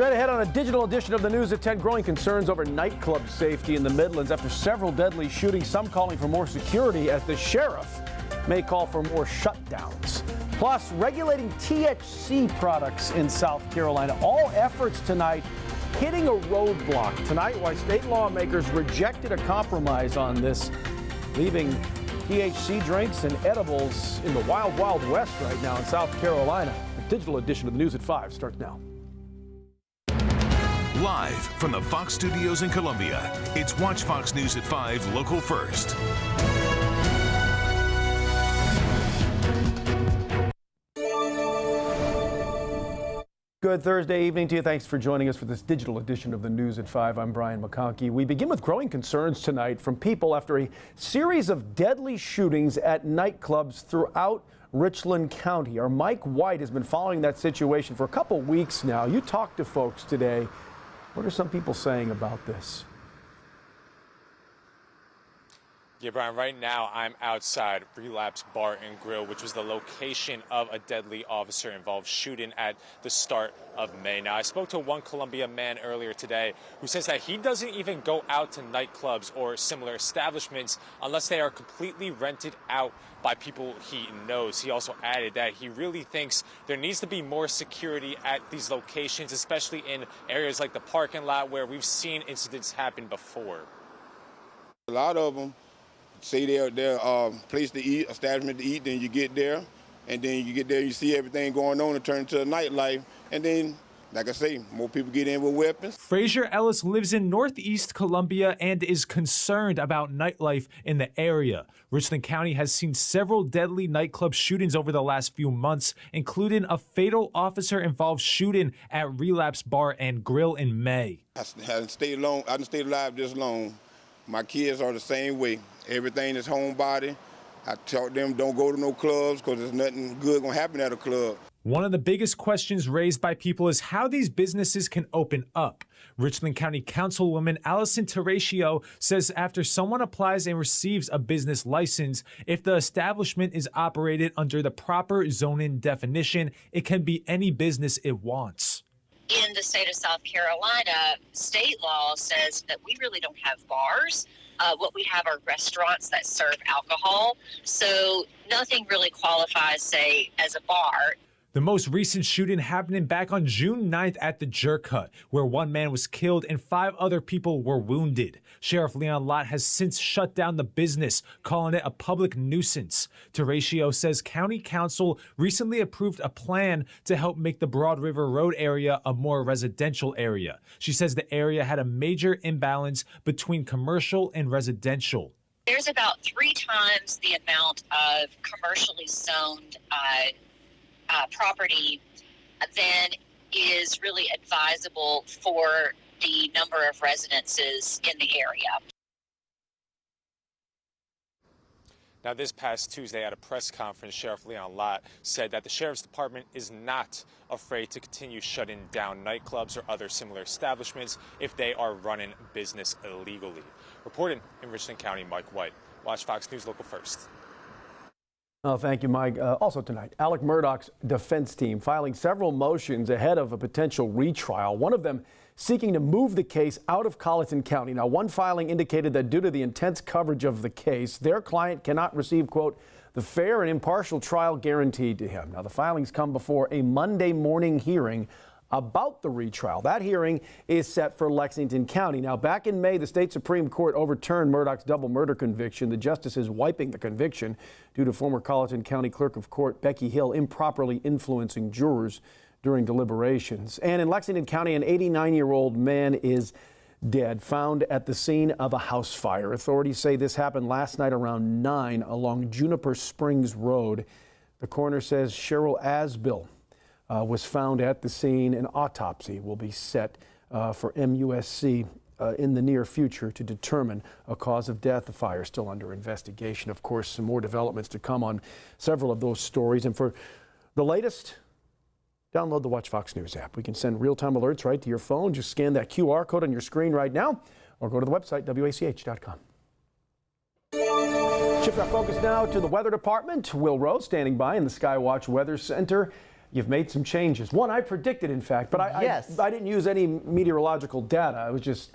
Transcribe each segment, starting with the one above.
Straight ahead on a digital edition of the News at 10, growing concerns over nightclub safety in the Midlands after several deadly shootings, some calling for more security as the sheriff may call for more shutdowns. Plus, regulating THC products in South Carolina. All efforts tonight hitting a roadblock. Tonight, why state lawmakers rejected a compromise on this, leaving THC drinks and edibles in the wild, wild west right now in South Carolina. A digital edition of the News at 5 starts now. Live from the Fox Studios in Columbia, it's Watch Fox News at 5 Local First. Good Thursday evening to you. Thanks for joining us for this digital edition of the News at 5. I'm Brian McConkey. We begin with growing concerns tonight from people after a series of deadly shootings at nightclubs throughout Richland County. Our Mike White has been following that situation for a couple weeks now. You talked to folks today. What are some people saying about this? Yeah, Brian, right now I'm outside Relapse Bar and Grill, which was the location of a deadly officer-involved shooting at the start of May. Now, I spoke to one Columbia man earlier today who says that he doesn't even go out to nightclubs or similar establishments unless they are completely rented out by people he knows. He also added that he really thinks there needs to be more security at these locations, especially in areas like the parking lot where we've seen incidents happen before. A lot of them say they're place to eat, establishment to eat, then you get there, and then you get there, you see everything going on and turn into a nightlife, and then, like I say, more people get in with weapons. Fraser Ellis lives in Northeast Columbia and is concerned about nightlife in the area. Richland County has seen several deadly nightclub shootings over the last few months, including a fatal officer-involved shooting at Relapse Bar and Grill in May. I didn't stay alive this long. My kids are the same way. Everything is homebody. I taught them don't go to no clubs because there's nothing good gonna happen at a club. One of the biggest questions raised by people is how these businesses can open up. Richland County Councilwoman Allison Terratio says after someone applies and receives a business license, if the establishment is operated under the proper zoning definition, it can be any business it wants. In the state of South Carolina, state law says that we really don't have bars. What we have are restaurants that serve alcohol. So nothing really qualifies, say, as a bar. The most recent shooting happening back on June 9th at the Jerk Hut, where one man was killed and 5 other people were wounded. Sheriff Leon Lott has since shut down the business, calling it a public nuisance. Terratio says County Council recently approved a plan to help make the Broad River Road area a more residential area. She says the area had a major imbalance between commercial and residential. There's about 3 times the amount of commercially zoned property then is really advisable for the number of residences in the area. Now, this past Tuesday at a press conference, Sheriff Leon Lott said that the Sheriff's Department is not afraid to continue shutting down nightclubs or other similar establishments if they are running business illegally. Reporting in Richland County, Mike White. Watch Fox News Local First. Oh, thank you, Mike. Also tonight, Alec Murdaugh's defense team filing several motions ahead of a potential retrial, one of them seeking to move the case out of Colleton County. Now, one filing indicated that due to the intense coverage of the case, their client cannot receive, quote, the fair and impartial trial guaranteed to him. Now, the filings come before a Monday morning hearing about the retrial. That hearing is set for Lexington County. Now, back in May, the state Supreme Court overturned Murdaugh's double murder conviction. The justice is wiping the conviction due to former Colleton County Clerk of Court Becky Hill improperly influencing jurors during deliberations. And in Lexington County, an 89-year-old man is dead, found at the scene of a house fire. Authorities say this happened last night around 9 along Juniper Springs Road. The coroner says Cheryl Asbill was found at the scene. An autopsy will be set for MUSC in the near future to determine a cause of death. The fire is still under investigation. Of course, some more developments to come on several of those stories. And for the latest, download the Watch Fox News app. We can send real-time alerts right to your phone. Just scan that QR code on your screen right now or go to the website, WACH.com. Shift our focus now to the weather department. Will Rose standing by in the SkyWatch Weather Center. you've made some changes. One I predicted, in fact, but I didn't use any meteorological data. It was just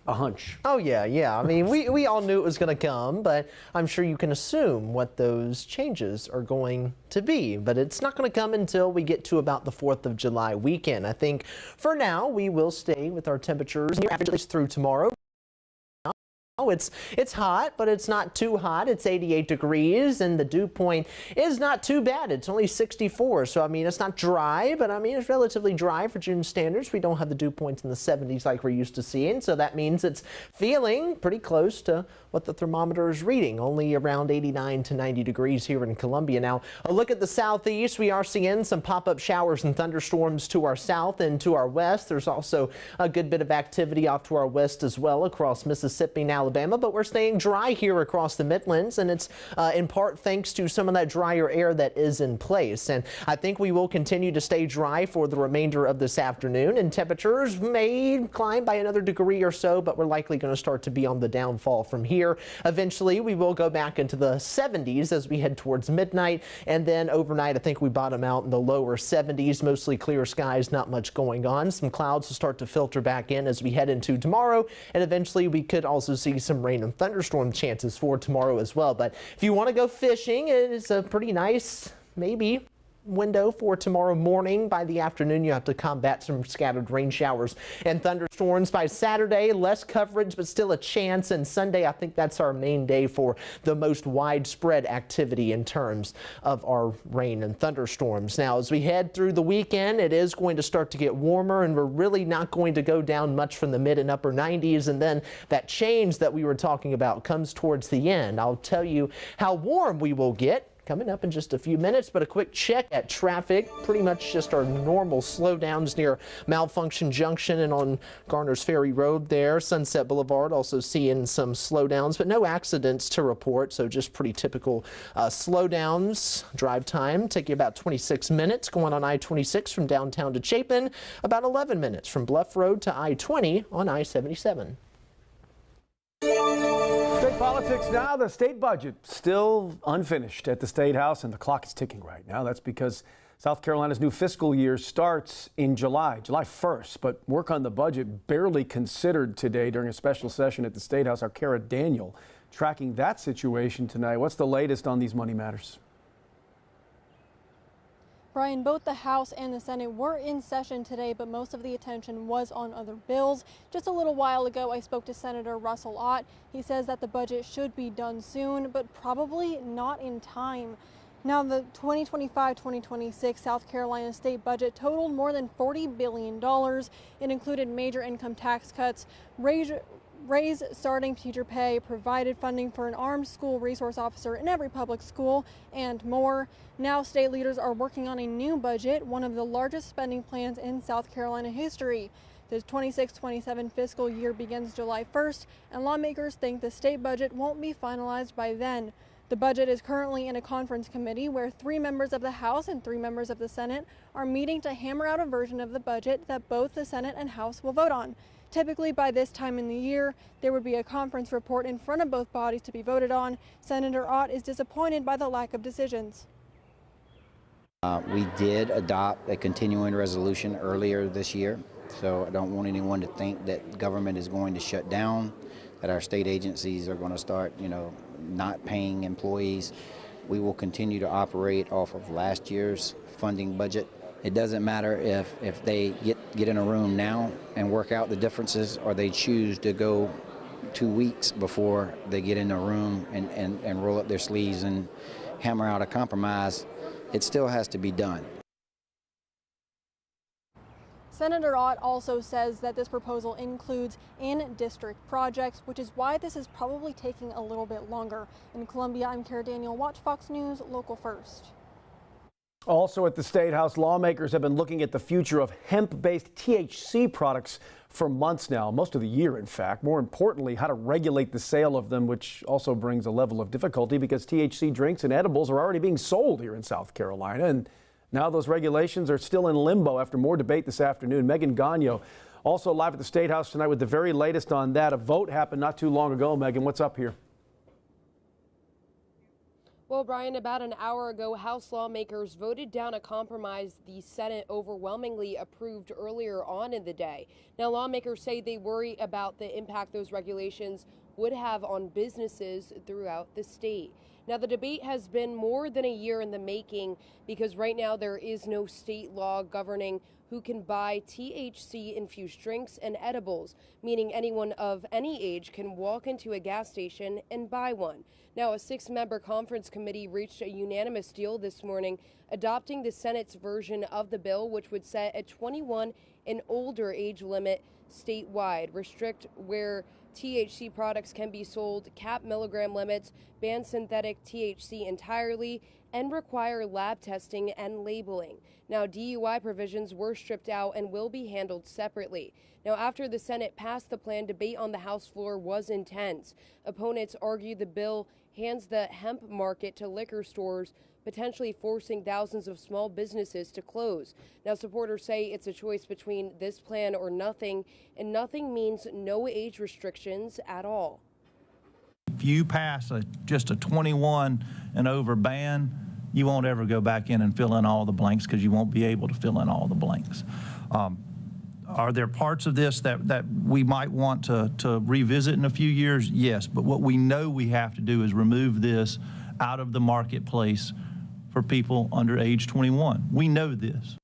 a hunch. Oh, yeah. I mean, we all knew it was going to come, but I'm sure you can assume what those changes are going to be. But it's not going to come until we get to about the 4th of July weekend. I think for now, we will stay with our temperatures near average through tomorrow. It's hot, but it's not too hot. It's 88 degrees, and the dew point is not too bad. It's only 64, so I mean, it's not dry, but I mean, it's relatively dry for June standards. We don't have the dew points in the 70s like we're used to seeing, so that means it's feeling pretty close to what the thermometer is reading, only around 89 to 90 degrees here in Columbia. Now, a look at the southeast. We are seeing some pop-up showers and thunderstorms to our south and to our west. There's also a good bit of activity off to our west as well across Mississippi and Alabama, but we're staying dry here across the Midlands, and it's in part thanks to some of that drier air that is in place. And I think we will continue to stay dry for the remainder of this afternoon, and temperatures may climb by another degree or so, but we're likely going to start to be on the downfall from here. Eventually, we will go back into the 70s as we head towards midnight, and then overnight, I think we bottom out in the lower 70s, mostly clear skies, not much going on. Some clouds will start to filter back in as we head into tomorrow, and eventually we could also see some rain and thunderstorm chances for tomorrow as well. But if you want to go fishing, it is a pretty nice, maybe, window for tomorrow morning. By the afternoon, you have to combat some scattered rain showers and thunderstorms. By Saturday, less coverage, but still a chance. And Sunday, I think that's our main day for the most widespread activity in terms of our rain and thunderstorms. Now, as we head through the weekend, it is going to start to get warmer, and we're really not going to go down much from the mid and upper 90s. And then that change that we were talking about comes towards the end. I'll tell you how warm we will get coming up in just a few minutes, but a quick check at traffic. Pretty much just our normal slowdowns near Malfunction Junction and on Garner's Ferry Road there. Sunset Boulevard also seeing some slowdowns, but no accidents to report, so just pretty typical slowdowns. Drive time take you about 26 minutes going on I-26 from downtown to Chapin, about 11 minutes from Bluff Road to I-20 on I-77. State politics now. The state budget still unfinished at the State House, and the clock is ticking right now. That's because South Carolina's new fiscal year starts in July 1st, but work on the budget barely considered today during a special session at the State House. Our Kara Daniel tracking that situation tonight. What's the latest on these money matters? Brian, both the House and the Senate were in session today, but most of the attention was on other bills. Just a little while ago, I spoke to Senator Russell Ott. He says that the budget should be done soon, but probably not in time. Now, the 2025-2026 South Carolina state budget totaled more than $40 billion. It included major income tax cuts, raise starting teacher pay, provided funding for an armed school resource officer in every public school, and more. Now state leaders are working on a new budget, one of the largest spending plans in South Carolina history. The 26-27 fiscal year begins July 1st, and lawmakers think the state budget won't be finalized by then. The budget is currently in a conference committee where 3 members of the House and 3 members of the Senate are meeting to hammer out a version of the budget that both the Senate and House will vote on. Typically, by this time in the year, there would be a conference report in front of both bodies to be voted on. Senator Ott is disappointed by the lack of decisions. We did adopt a continuing resolution earlier this year, so I don't want anyone to think that government is going to shut down, that our state agencies are going to start, not paying employees. We will continue to operate off of last year's funding budget. It doesn't matter if they get in a room now and work out the differences, or they choose to go 2 weeks before they get in a room and roll up their sleeves and hammer out a compromise. It still has to be done. Senator Ott also says that this proposal includes in-district projects, which is why this is probably taking a little bit longer. In Columbia, I'm Kara Daniel, Watch Fox News, Local First. Also at the State House, lawmakers have been looking at the future of hemp-based THC products for months now, most of the year, in fact. More importantly, how to regulate the sale of them, which also brings a level of difficulty because THC drinks and edibles are already being sold here in South Carolina. And now those regulations are still in limbo after more debate this afternoon. Megan Gagno also live at the State House tonight with the very latest on that. A vote happened not too long ago. Megan, what's up here? Well, Brian, about an hour ago, House lawmakers voted down a compromise the Senate overwhelmingly approved earlier on in the day. Now, lawmakers say they worry about the impact those regulations would have on businesses throughout the state. Now, the debate has been more than a year in the making because right now there is no state law governing who can buy THC-infused drinks and edibles, meaning anyone of any age can walk into a gas station and buy one. Now, a 6-member conference committee reached a unanimous deal this morning, adopting the Senate's version of the bill, which would set a 21 and older age limit statewide, restrict where THC products can be sold, cap milligram limits, ban synthetic THC entirely, and require lab testing and labeling. Now, DUI provisions were stripped out and will be handled separately. Now, after the Senate passed the plan, debate on the House floor was intense. Opponents argue the bill hands the hemp market to liquor stores, potentially forcing thousands of small businesses to close. Now, supporters say it's a choice between this plan or nothing, and nothing means no age restrictions at all. If you pass just a 21 and over ban, you won't ever go back in and fill in all the blanks because you won't be able to fill in all the blanks. Are there parts of this that we might want to revisit in a few years? Yes, but what we know we have to do is remove this out of the marketplace for people under age 21. We know this.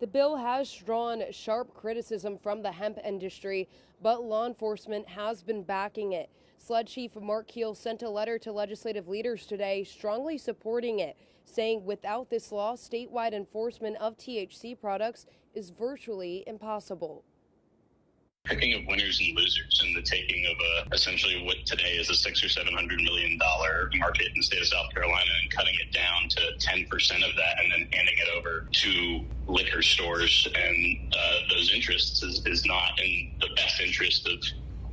The bill has drawn sharp criticism from the hemp industry, but law enforcement has been backing it. SLED Chief Mark Keel sent a letter to legislative leaders today strongly supporting it, saying without this law, statewide enforcement of THC products is virtually impossible. Picking of winners and losers and the taking of essentially what today is a $600 or $700 million market in the state of South Carolina and cutting it down to 10% of that and then handing it over to liquor stores and those interests is not in the best interest of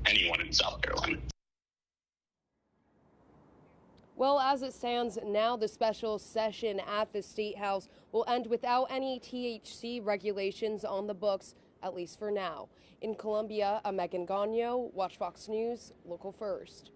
anyone in South Carolina. Well, as it stands now, the special session at the State House will end without any THC regulations on the books, at least for now. In Columbia, I'm Megan Gagno, Watch Fox News, Local First.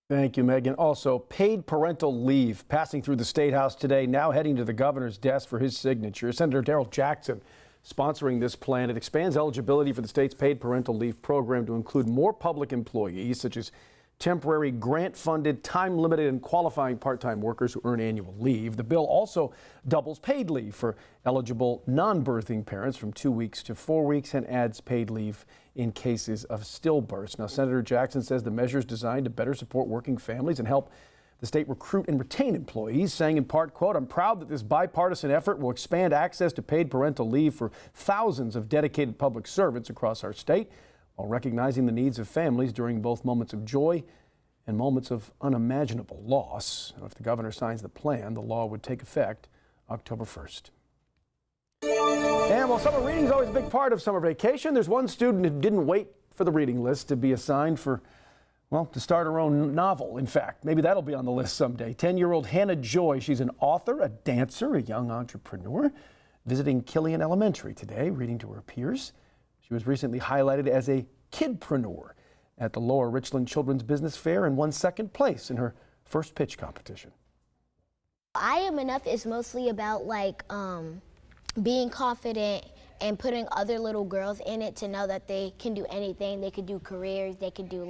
Thank you, Megan. Also, paid parental leave passing through the State House today, now heading to the governor's desk for his signature. Senator Darrell Jackson sponsoring this plan. It expands eligibility for the state's paid parental leave program to include more public employees, such as temporary grant-funded, time-limited, and qualifying part-time workers who earn annual leave. The bill also doubles paid leave for eligible non-birthing parents from 2 weeks to 4 weeks and adds paid leave in cases of stillbirths. Now, Senator Jackson says the measure is designed to better support working families and help the state recruit and retain employees, saying in part, quote, "I'm proud that this bipartisan effort will expand access to paid parental leave for thousands of dedicated public servants across our state, while recognizing the needs of families during both moments of joy and moments of unimaginable loss." If the governor signs the plan, the law would take effect October 1st. And while summer reading is always a big part of summer vacation, there's one student who didn't wait for the reading list to be assigned for, well, to start her own novel. In fact, maybe that'll be on the list someday. 10-year-old Hannah Joy, she's an author, a dancer, a young entrepreneur, visiting Killian Elementary today, reading to her peers. She was recently highlighted as a kidpreneur at the Lower Richland Children's Business Fair and won second place in her first pitch competition. I Am Enough is mostly about being confident and putting other little girls in it to know that they can do anything. They could do careers, they could do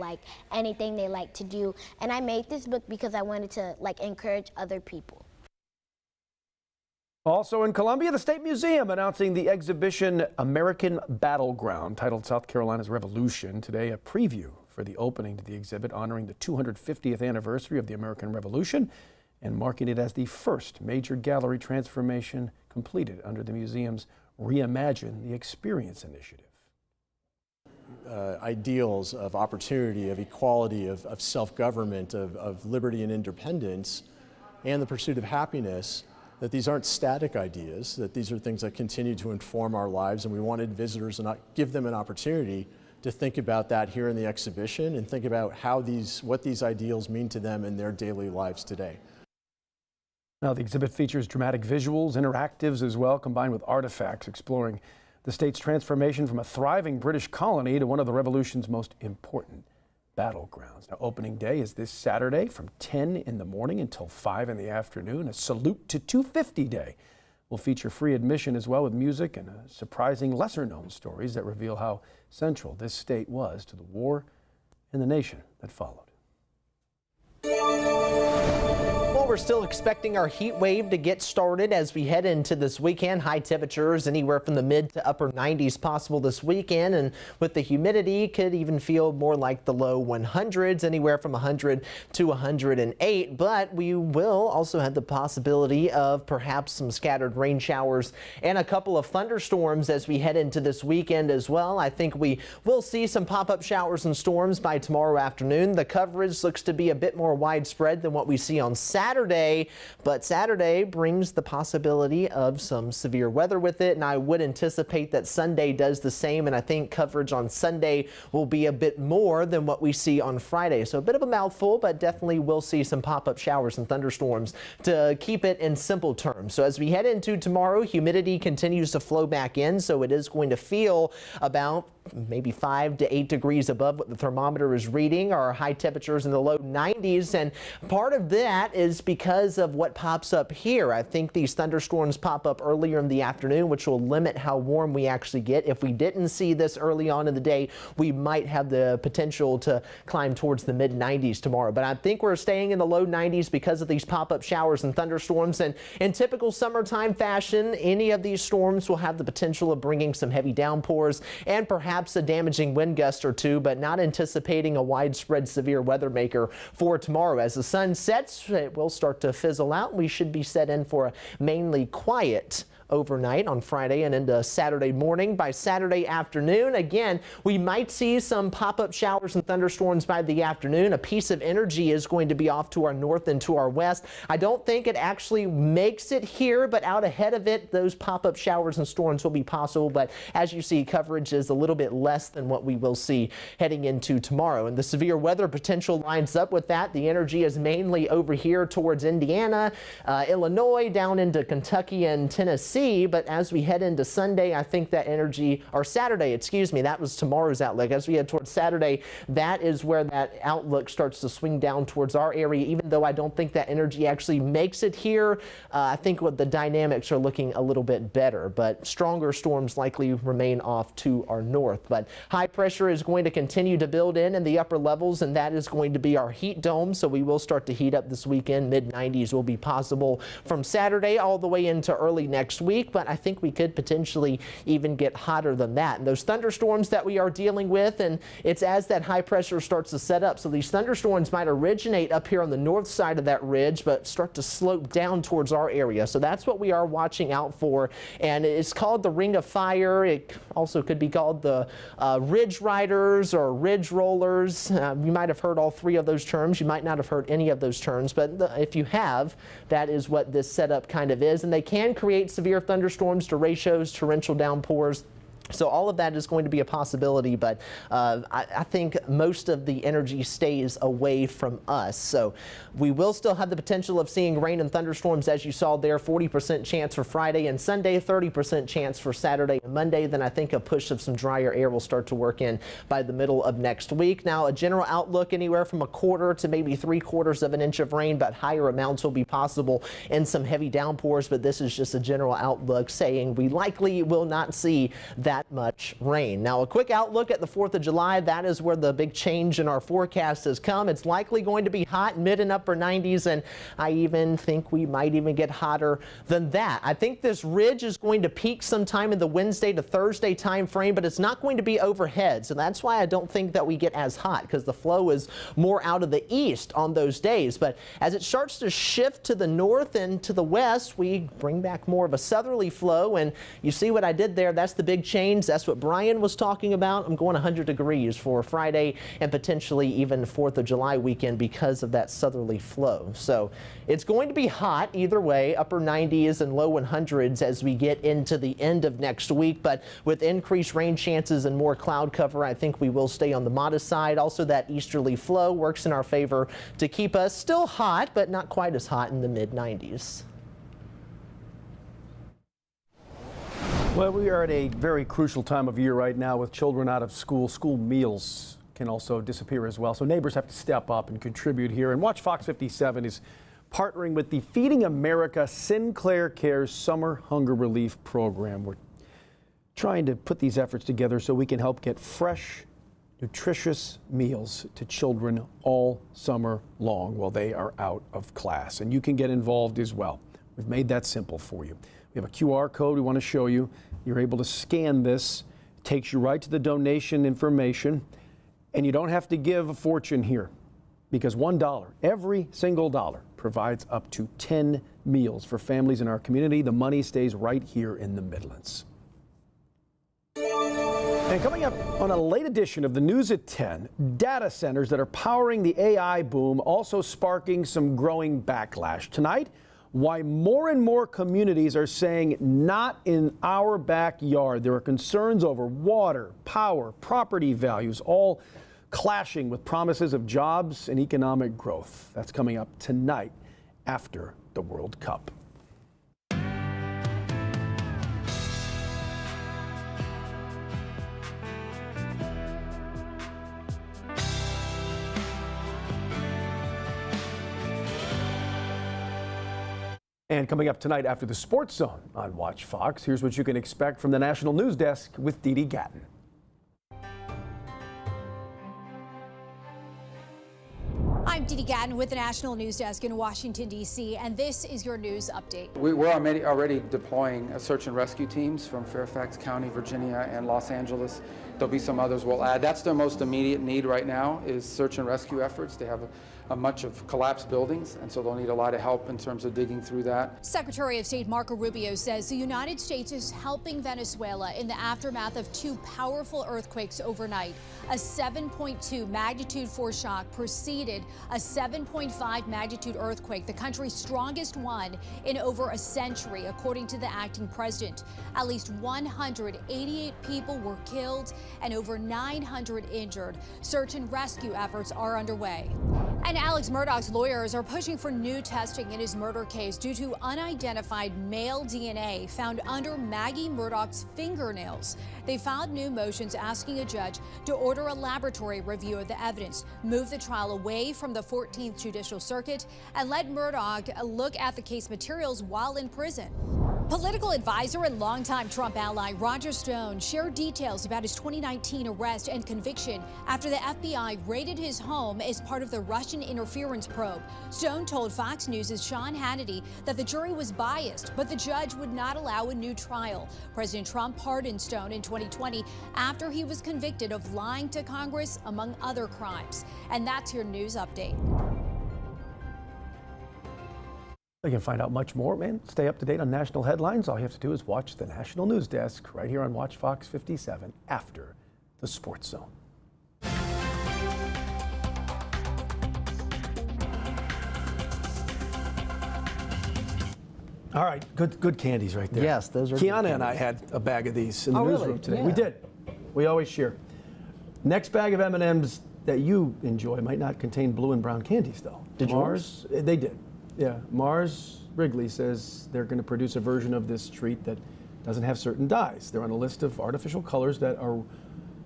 anything they like to do. And I made this book because I wanted to encourage other people. Also in Columbia, the State Museum announcing the exhibition American Battleground, titled South Carolina's Revolution. Today, a preview for the opening to the exhibit honoring the 250th anniversary of the American Revolution and marking it as the first major gallery transformation completed under the museum's Reimagine the Experience initiative. Ideals of opportunity, of equality, of self-government, of liberty and independence, and the pursuit of happiness, that these aren't static ideas, that these are things that continue to inform our lives, and we wanted visitors to give them an opportunity to think about that here in the exhibition and think about what these ideals mean to them in their daily lives today. Now, the exhibit features dramatic visuals, interactives as well, combined with artifacts exploring the state's transformation from a thriving British colony to one of the Revolution's most important battlegrounds. Now, opening day is this Saturday from 10 in the morning until 5 in the afternoon. A Salute to 250 Day will feature free admission as well, with music and surprising lesser-known stories that reveal how central this state was to the war and the nation that followed. Well, we're still expecting our heat wave to get started as we head into this weekend. High temperatures anywhere from the mid to upper 90s possible this weekend, and with the humidity could even feel more like the low 100s, anywhere from 100 to 108. But we will also have the possibility of perhaps some scattered rain showers and a couple of thunderstorms as we head into this weekend as well. I think we will see some pop-up showers and storms by tomorrow afternoon. The coverage looks to be a bit more widespread than what we see on Saturday, but Saturday brings the possibility of some severe weather with it, and I would anticipate that Sunday does the same, and I think coverage on Sunday will be a bit more than what we see on Friday. So a bit of a mouthful, but definitely will see some pop-up showers and thunderstorms to keep it in simple terms. So as we head into tomorrow, humidity continues to flow back in, so it is going to feel about maybe 5 to 8 degrees above what the thermometer is reading. Our high temperatures in the low 90s, and part of that is because of what pops up here. I think these thunderstorms pop up earlier in the afternoon, which will limit how warm we actually get. If we didn't see this early on in the day, we might have the potential to climb towards the mid 90s tomorrow. But I think we're staying in the low 90s because of these pop-up showers and thunderstorms. And in typical summertime fashion, any of these storms will have the potential of bringing some heavy downpours and perhaps a damaging wind gust or two, but not anticipating a widespread severe weather maker for tomorrow. As the sun sets, it will start to fizzle out. We should be set in for a mainly quiet overnight on Friday and into Saturday morning. By Saturday afternoon, again, we might see some pop-up showers and thunderstorms by the afternoon. A piece of energy is going to be off to our north and to our west. I don't think it actually makes it here, but out ahead of it, those pop-up showers and storms will be possible. But as you see, coverage is a little bit less than what we will see heading into tomorrow. And the severe weather potential lines up with that. The energy is mainly over here towards Indiana, Illinois, down into Kentucky and Tennessee. But as we head into Sunday, I think that energy, or Saturday, excuse me, that was tomorrow's outlook. As we head towards Saturday, that is where that outlook starts to swing down towards our area. Even though I don't think that energy actually makes it here, I think what the dynamics are looking a little bit better, but stronger storms likely remain off to our north. But high pressure is going to continue to build in the upper levels, and that is going to be our heat dome. So we will start to heat up this weekend. Mid 90s will be possible from Saturday all the way into early next week. But I think we could potentially even get hotter than that. And those thunderstorms that we are dealing with, and it's as that high pressure starts to set up. So these thunderstorms might originate up here on the north side of that ridge, but start to slope down towards our area. So that's what we are watching out for. And it's called the Ring of Fire. It also could be called the Ridge Riders or Ridge Rollers. You might have heard all three of those terms. You might not have heard any of those terms, but if you have, that is what this setup kind of is. And they can create severe thunderstorms, derechos, torrential downpours. So all of that is going to be a possibility, but I think most of the energy stays away from us. So we will still have the potential of seeing rain and thunderstorms, as you saw there. 40% chance for Friday and Sunday, 30% chance for Saturday and Monday. Then I think a push of some drier air will start to work in by the middle of next week. Now, a general outlook anywhere from a quarter to maybe 3/4 of an inch of rain, but higher amounts will be possible in some heavy downpours. But this is just a general outlook saying we likely will not see that much rain. Now, a quick outlook at the 4th of July. That is where the big change in our forecast has come. It's likely going to be hot, mid and upper 90s, and I even think we might even get hotter than that. I think this ridge is going to peak sometime in the Wednesday to Thursday time frame, but it's not going to be overhead. So that's why I don't think that we get as hot, because the flow is more out of the east on those days. But as it starts to shift to the north and to the west, we bring back more of a southerly flow. And you see what I did there? That's the big change. That's what Brian was talking about. I'm going 100 degrees for Friday and potentially even 4th of July weekend because of that southerly flow. So it's going to be hot either way, upper 90s and low 100s as we get into the end of next week. But with increased rain chances and more cloud cover, I think we will stay on the modest side. Also, that easterly flow works in our favor to keep us still hot, but not quite as hot in the mid 90s. Well, we are at a very crucial time of year right now with children out of school. School meals can also disappear as well. So neighbors have to step up and contribute here. And Watch Fox 57 is partnering with the Feeding America Sinclair Cares Summer Hunger Relief Program. We're trying to put these efforts together so we can help get fresh, nutritious meals to children all summer long while they are out of class. And you can get involved as well. We've made that simple for you. We have a QR code we want to show you. You're able to scan this. It takes you right to the donation information. And you don't have to give a fortune here, because $1, every single dollar, provides up to 10 meals for families in our community. The money stays right here in the Midlands. And coming up on a late edition of the News at 10, data centers that are powering the AI boom also sparking some growing backlash. Tonight, why more and more communities are saying not in our backyard. There are concerns over water, power, property values, all clashing with promises of jobs and economic growth. That's coming up tonight after the World Cup. And coming up tonight after the Sports Zone on Watch Fox, here's what you can expect from the National News Desk with Dee Dee Gatton. I'm Dee Dee Gatton with the National News Desk in Washington, D.C., and this is your news update. We're already deploying search and rescue teams from Fairfax County, Virginia, and Los Angeles. There'll be some others we'll add. That's their most immediate need right now is search and rescue efforts. They have a much of collapsed buildings, and so they'll need a lot of help in terms of digging through that. Secretary of State Marco Rubio says the United States is helping Venezuela in the aftermath of two powerful earthquakes overnight. A 7.2 magnitude foreshock preceded a 7.5 magnitude earthquake, the country's strongest one in over a century, according to the acting president. At least 188 people were killed and over 900 injured. Search and rescue efforts are underway. And Alex Murdaugh's lawyers are pushing for new testing in his murder case due to unidentified male DNA found under Maggie Murdaugh's fingernails. They filed new motions asking a judge to order a laboratory review of the evidence, move the trial away from the 14th Judicial Circuit, and let Murdaugh look at the case materials while in prison. Political advisor and longtime Trump ally Roger Stone shared details about his 2019 arrest and conviction after the FBI raided his home as part of the Russian interference probe. Stone told Fox News' Sean Hannity that the jury was biased, but the judge would not allow a new trial. President Trump pardoned Stone in 2020 after he was convicted of lying to Congress, among other crimes. And that's your news update. You can find out much more, man. Stay up to date on national headlines. All you have to do is watch the National News Desk right here on Watch Fox 57 after the Sports Zone. All right, good candies right there. Yes, those are Kiana and I had a bag of these in the newsroom today. Yeah. We did. We always share. Next bag of M&Ms that you enjoy might not contain blue and brown candies, though. Did Mars? They did. Yeah, Mars Wrigley says they're going to produce a version of this treat that doesn't have certain dyes. They're on a list of artificial colors that are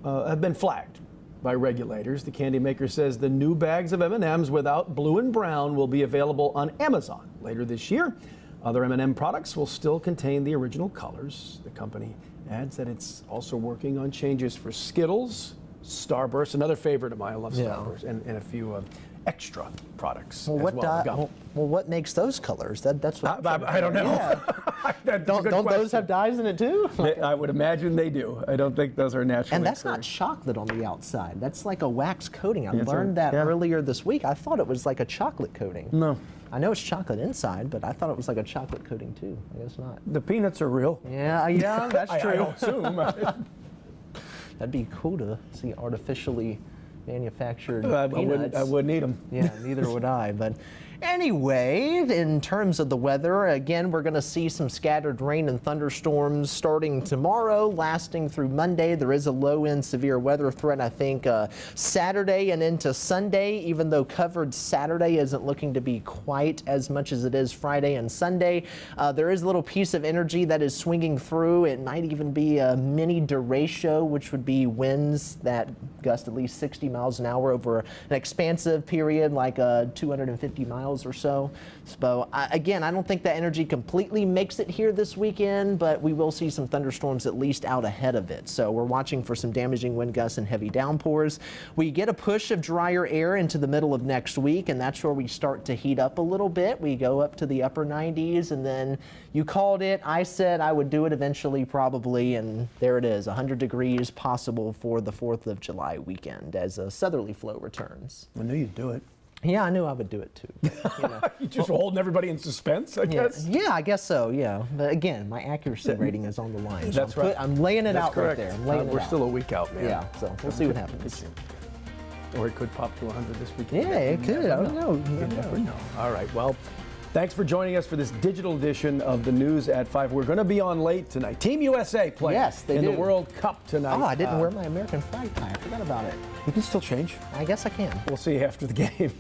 have been flagged by regulators. The candy maker says the new bags of M&Ms without blue and brown will be available on Amazon later this year. Other M&M products will still contain the original colors. The company adds that it's also working on changes for Skittles, Starburst, another favorite of mine. I love Starburst, and a few extra products. Well, as what makes those colors? That's what I don't know. Yeah. Don't those have dyes in it too? I would imagine they do. I don't think those are naturally. And that's occurring. not chocolate on the outside. That's like a wax coating. I That's learned right. that earlier this week. I thought it was like a chocolate coating. No. I know it's chocolate inside, but I thought it was like a chocolate coating too. I guess not. The peanuts are real. Yeah, that's true. I assume. That'd be cool to see artificially manufactured peanuts. I wouldn't eat them. Yeah, neither would I. But anyway, in terms of the weather, again, we're going to see some scattered rain and thunderstorms starting tomorrow, lasting through Monday. There is a low-end severe weather threat, I think, Saturday and into Sunday, even though covered Saturday isn't looking to be quite as much as it is Friday and Sunday. There is a little piece of energy that is swinging through. It might even be a mini derecho, which would be winds that gust at least 60 miles an hour over an expansive period, like 250 miles or so. So again, I don't think that energy completely makes it here this weekend, but we will see some thunderstorms at least out ahead of it. So we're watching for some damaging wind gusts and heavy downpours. We get a push of drier air into the middle of next week, and that's where we start to heat up a little bit. We go up to the upper 90s, and then you called it. I said I would do it eventually, probably, and there it is, 100 degrees possible for the 4th of July weekend as a southerly flow returns. I knew you'd do it. Yeah, I knew I would do it too. But, you know. You just holding everybody in suspense, I guess? Yeah, I guess so, yeah. But again, my accuracy rating is on the line. So That's right. I'm laying it That's out correct. right there. I'm laying it We're out. still a week out, man. Yeah, so we'll see what happens. Or it could pop to 100 this weekend. Yeah, it could. I don't know. You never know. All right, well, thanks for joining us for this digital edition of the News at 5. We're going to be on late tonight. Team USA playing in the World Cup tonight. Oh, I didn't wear my American flag tie. I forgot about it. You can still change. I guess I can. We'll see you after the game.